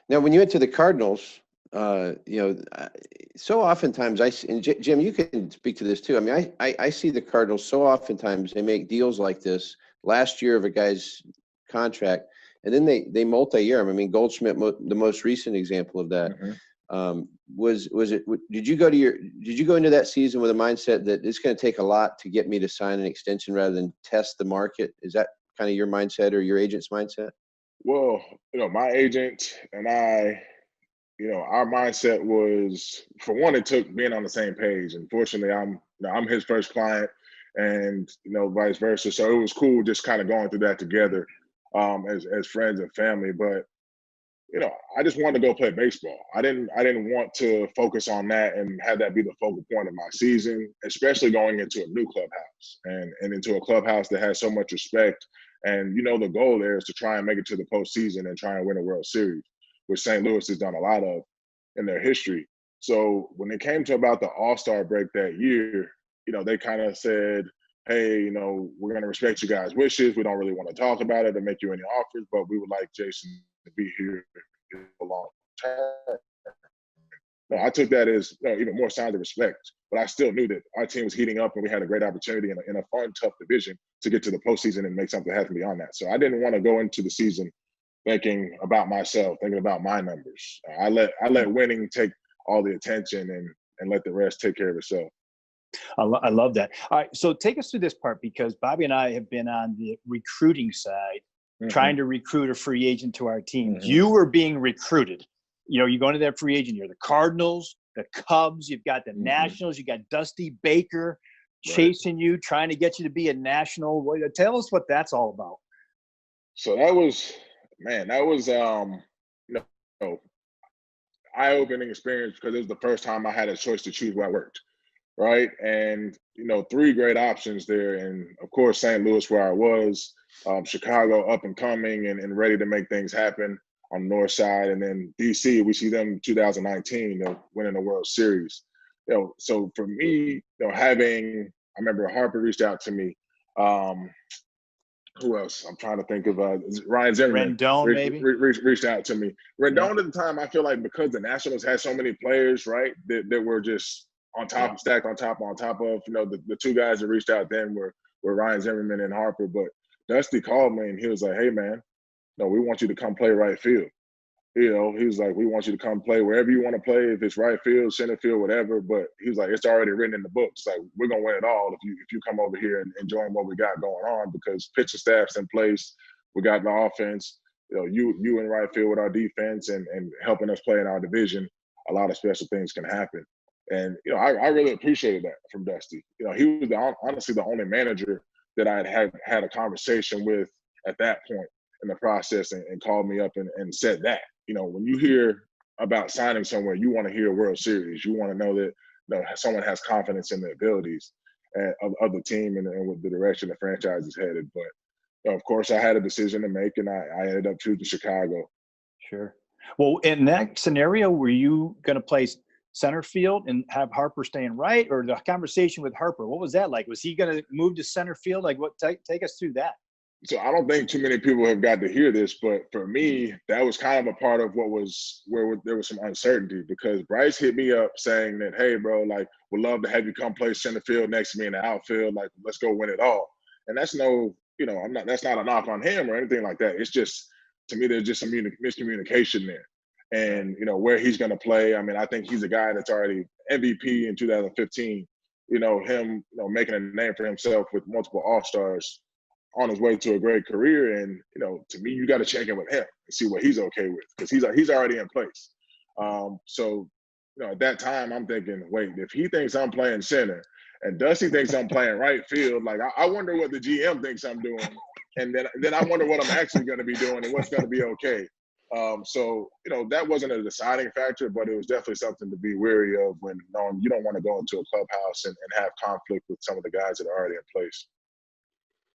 Now, when you went to the Cardinals, so oftentimes and Jim, you can speak to this too. I mean, I see the Cardinals so oftentimes they make deals like this last year of a guy's contract, and then they multi-year him. I mean, Goldschmidt, the most recent example of that. Mm-hmm. Was it? Did you go into that season with a mindset that it's going to take a lot to get me to sign an extension rather than test the market? Is that kind of your mindset or your agent's mindset? Well, my agent and I, our mindset was, for one, it took being on the same page. And fortunately, I'm his first client, and vice versa. So it was cool just kind of going through that together, as friends and family. But I just wanted to go play baseball. I didn't want to focus on that and have that be the focal point of my season, especially going into a new clubhouse and into a clubhouse that has so much respect. And the goal there is to try and make it to the postseason and try and win a World Series, which St. Louis has done a lot of in their history. So when it came to about the All-Star break that year, they kind of said, hey, we're going to respect you guys' wishes. We don't really want to talk about it or make you any offers, but we would like Jason to be here a long term. I took that as even more signs of respect, but I still knew that our team was heating up and we had a great opportunity in a fun, tough division to get to the postseason and make something happen beyond that. So I didn't want to go into the season thinking about myself, thinking about my numbers. I let winning take all the attention and let the rest take care of itself. I love that. All right, so take us through this part, because Bobby and I have been on the recruiting side, trying to recruit a free agent to our team. You were being recruited. You go into that free agent, you're the Cardinals, the Cubs, you've got the Nationals, you got Dusty Baker chasing you, trying to get you to be a national. Tell us what that's all about. So that was eye-opening experience, because it was the first time I had a choice to choose where I worked. Right. And, 3 great options there. And of course, St. Louis, where I was, Chicago up and coming and ready to make things happen on the north side. And then DC, we see them in 2019, winning the World Series. So for me, I remember Harper reached out to me. Who else? I'm trying to think of Ryan Zimmerman. Rendon, maybe? Reached out to me. Rendon at the time, I feel like, because the Nationals had so many players, right, that were just on top, stacked on top of, the 2 guys that reached out then were Ryan Zimmerman and Harper. But Dusty called me and he was like, hey, man, we want you to come play right field. He was like, we want you to come play wherever you want to play, if it's right field, center field, whatever. But he was like, it's already written in the books. Like, we're going to win it all if you come over here and join what we got going on, because pitching staff's in place. We got the offense. You in right field with our defense and helping us play in our division. A lot of special things can happen. And, I really appreciated that from Dusty. He was honestly the only manager that I had a conversation with at that point in the process and called me up and said that. When you hear about signing somewhere, you want to hear a World Series. You want to know that someone has confidence in the abilities of the team and with the direction the franchise is headed. But, of course, I had a decision to make, and I ended up choosing Chicago. Sure. Well, in that scenario, were you going to play center field and have Harper staying right, or the conversation with Harper? What was that like? Was he going to move to center field? Like, take us through that. So I don't think too many people have got to hear this, but for me, that was kind of a part of where there was some uncertainty, because Bryce hit me up saying that, hey, bro, like, would love to have you come play center field next to me in the outfield. Like, let's go win it all. And that's that's not a knock on him or anything like that. It's just, to me, there's just some miscommunication there. And, where he's going to play. I mean, I think he's a guy that's already MVP in 2015, him, making a name for himself with multiple All-Stars, on his way to a great career. And, to me, you got to check in with him and see what he's okay with, because he's already in place. So, at that time, I'm thinking, wait, if he thinks I'm playing center and Dusty thinks I'm playing right field, like, I wonder what the GM thinks I'm doing. And then I wonder what I'm actually going to be doing and what's going to be okay. So, that wasn't a deciding factor, but it was definitely something to be wary of when you don't want to go into a clubhouse and have conflict with some of the guys that are already in place.